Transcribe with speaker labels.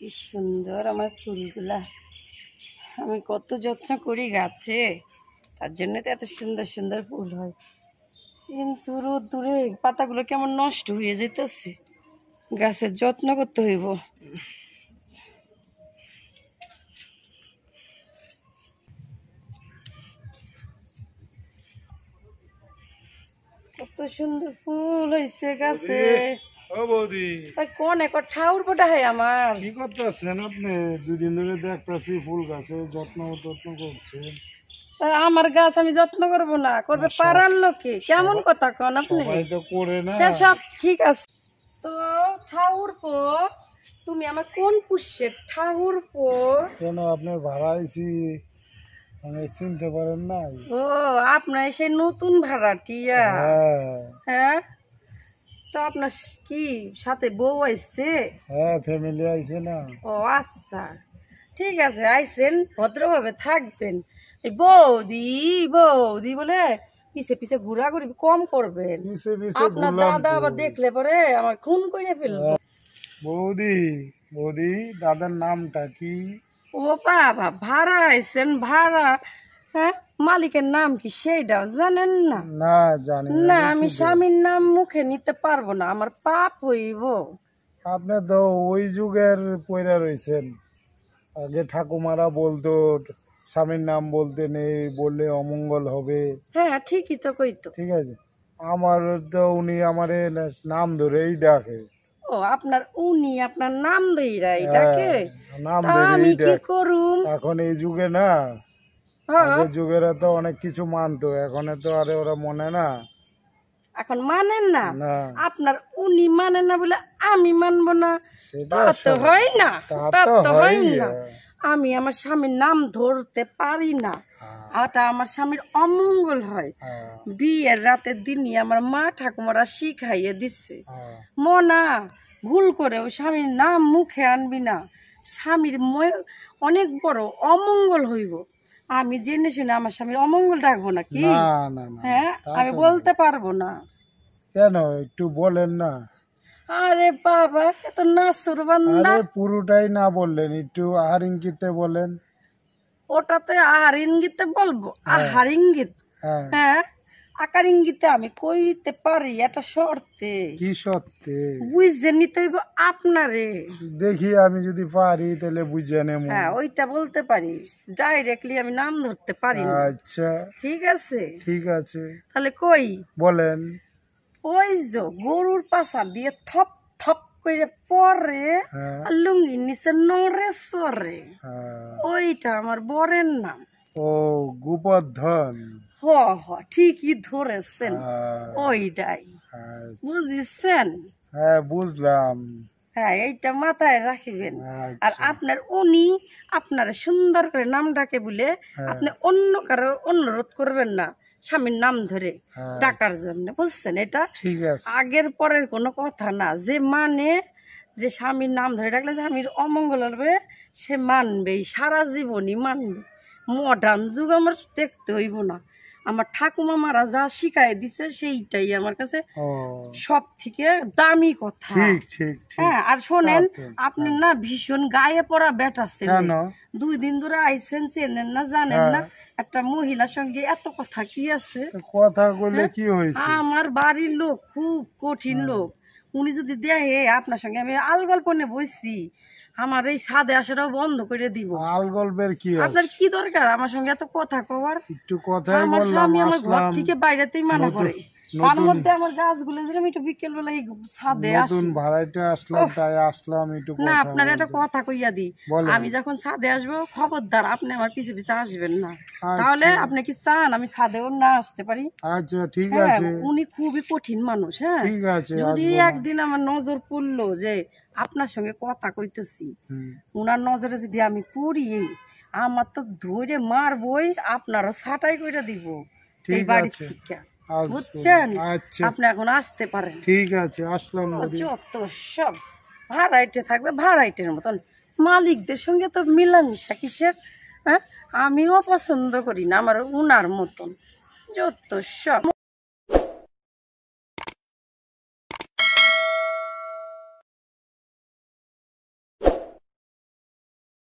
Speaker 1: কি সুন্দর আমার ফুলগুলা। আমি কত যত্ন করি গাছে, তার জন্য তো এত সুন্দর সুন্দর ফুল হয়। কিন্তু রোদ্দুরে পাতাগুলো কেমন নষ্ট হয়ে যেতেছে, গাছের যত্ন করতে হইব। কত সুন্দর ফুল হয়েছে গাছে। কোন একর ঠাউর পোটা হয় আমার।
Speaker 2: কি করতেছেন আপনি? দুদিন ধরে দেখতেছি ফুল গাছে যত্ন করছেন।
Speaker 1: আমার গাছ আমি যত্ন করবো না, করবে পাড়ার লোকে? কেমন কথা কন আপনি?
Speaker 2: সবাই তো করে না।
Speaker 1: সেসব ঠিক আছে তো। ঠাউর পো, তুমি আমার কোন পুষ্যের ঠাউর পো?
Speaker 2: কেন আপনার ভাড়া আইছি, আমি চিনতে পারেন না?
Speaker 1: ও, আপনার সেই নতুন ভাড়াটিয়া? হ্যাঁ, তো আপনার কি সাথে বউ আইছে?
Speaker 2: হ্যাঁ, ফ্যামিলি আইছে না।
Speaker 1: ও আচ্ছা, ঠিক আছে, আইছেন ভদ্রভাবে থাকবেন। এই বৌদি বৌদি বলে পিছে পিছে ঘোরাঘুরি কম করবেন। আপনার দাদা আবার দেখলে পরে আমার খুন করে ফেলবো।
Speaker 2: বৌদি বৌদি, দাদার নামটা কি?
Speaker 1: ও বাবা, ভাড়া আইছেন ভাড়া? হ্যাঁ, মালিকের নাম কি সেইটাও জানেন না?
Speaker 2: না, জানি
Speaker 1: না, আমি স্বামীর নাম মুখে নিতে পারবো না, আমার পাপ হইব।
Speaker 2: আপনি তো ওই যুগের পয়রা রয়েছেন। আগে ঠাকুমারা বলতো স্বামীর নাম বলতে নেই, বললে অমঙ্গল হবে।
Speaker 1: হ্যাঁ, ঠিকই তো কইতো।
Speaker 2: ঠিক আছে, আমার তো উনি আমারে নাম ধরেই ডাকে।
Speaker 1: ও, আপনার উনি আপনার নাম ধইরা এটাকে?
Speaker 2: নাম
Speaker 1: আমি
Speaker 2: ধরেই
Speaker 1: কি
Speaker 2: ডাকে।
Speaker 1: করুম?
Speaker 2: এখন এই যুগে না, আগের যুগেরা তো অনেক কিছু মানতো, এখন তো আরে ওরা মনে না।
Speaker 1: এখন মানেন না?
Speaker 2: না,
Speaker 1: আপনার উনি মানেন না বলে আমি মানবো না?
Speaker 2: সেটা
Speaker 1: তা তো হয় না, তা তো হয় না।
Speaker 2: হয়।
Speaker 1: আমি আমার স্বামীর নাম ধরতে পারি না, ওটা আমার স্বামীর অমঙ্গল হয়। বিয়ের রাতের দিনই আমার মা ঠাকুমারা শিখাইয়ে দিচ্ছে, মনা ভুল করেও স্বামীর নাম মুখে আনবি না, স্বামীর অনেক বড় অমঙ্গল হইব। আমি জেনে শুনে আমার স্বামীর অমঙ্গল ডাকবো নাকি? হ্যাঁ, আমি বলতে পারবো না।
Speaker 2: কেন, একটু বলেন না।
Speaker 1: আরে বাবা, এত নাসুর বান্দা।
Speaker 2: পুরোটাই না বললেন, একটু আহার ইঙ্গিতে বলেন।
Speaker 1: ওটাতে আহার ইঙ্গিতে বলবো? আহার ইঙ্গিত? হ্যাঁ, আকার ইঙ্গিতে আমি কইতে পারি, এটা শর্তে।
Speaker 2: কি শর্তে?
Speaker 1: বুঝে নিতে হইব আপনারে।
Speaker 2: দেখি আমি যদি পারি তাহলে বুঝে নেব।
Speaker 1: হ্যাঁ, ওইটা বলতে পারি, ডাইরেক্টলি আমি নাম ধরতে পারি না।
Speaker 2: আচ্ছা,
Speaker 1: ঠিক আছে,
Speaker 2: ঠিক আছে,
Speaker 1: তাহলে কই
Speaker 2: বলেন।
Speaker 1: ওই যে গরুর পাছা দিয়ে থপ থপ করে পরে আর লুঙ্গির নিচে নড়ে সরে, ওইটা আমার বরের নাম।
Speaker 2: ও, গোবর্ধন।
Speaker 1: হ হ, ঠিকই ধরেছেন, ওইটাই। বুঝছেন?
Speaker 2: হ্যাঁ, বুঝলাম।
Speaker 1: হ্যাঁ, এইটা মাথায় রাখবেন। আর আপনার উনি আপনারা সুন্দর করে নাম ডাকে বলে আপনি অন্য কারো অনুরোধ করবেন না স্বামীর নাম ধরে ডাকার জন্য, বুঝছেন? এটা
Speaker 2: ঠিক আছে,
Speaker 1: আগের পরের কোনো কথা না। যে মানে যে স্বামীর নাম ধরে ডাকলে স্বামীর অমঙ্গল হবে, সে মানবেই, সারা জীবনই মানবে। মডার্ন যুগ আমার দেখতে হইব না। আমার ঠাকুমা মারা যা শিখাই দিছে সেইটাই আমার কাছে সব থেকে দামি কথা। হ্যাঁ, আর শোনেন, আপনার না ভীষণ গায়ে পড়া ব্যাটা ছিলেন, 2 দিন ধরে আইসেন, চেনেন না জানেন না? একটা মহিলার সঙ্গে এত কথা কি আছে?
Speaker 2: কথা বললে কি হয়েছে?
Speaker 1: আমার বাড়ির লোক খুব কঠিন লোক, উনি যদি দেখে আপনার সঙ্গে আমি আল গল্প নিয়ে বসছি, আমার এই ছাদে আসাটাও বন্ধ করে দিব।
Speaker 2: আল গল্পের কি?
Speaker 1: আপনার কি দরকার আমার সঙ্গে এত কথা কওয়ার?
Speaker 2: একটু কথাই বললাম।
Speaker 1: আমার স্বামী আমার ঘর থেকে বাইরেতেই মানা করে। তার মধ্যে আমার গাছগুলো যে আমি একটু বিকেল বেলা এই ছাদে আসি,
Speaker 2: নতুন ভাড়াইতে আসলাম তাই আসলাম একটু।
Speaker 1: না, আপনার একটা কথা কইয়া দি, আমি যখন ছাদে আসবো খবরদার আপনি আমার পিছে পিছে আসবেন না। তাহলে আপনি কি চান আমি ছাদেও না আসতে পারি?
Speaker 2: আচ্ছা, ঠিক আছে।
Speaker 1: উনি খুবই কঠিন মানুষ। হ্যাঁ,
Speaker 2: ঠিক আছে,
Speaker 1: যদি একদিন আমার নজর পড়লো যে আপনার সঙ্গে কথা কইতেছি, উনার নজরে যদি আমি পড়ি, আমার তো ধরে মারবই, আপনারও ছাটাই করে দিব এই বাড়ি থেকে, বুঝছেন? আপনি এখন আসতে পারেন।
Speaker 2: ঠিক আছে, আসলাম।
Speaker 1: যত সব ভাড়াইটে থাকবে ভাড়াইটের মতন, মালিকদের সঙ্গে তো মিলামিশা কিসের? হ্যাঁ, আমিও পছন্দ করি না আমার উনার মতন, যত সব।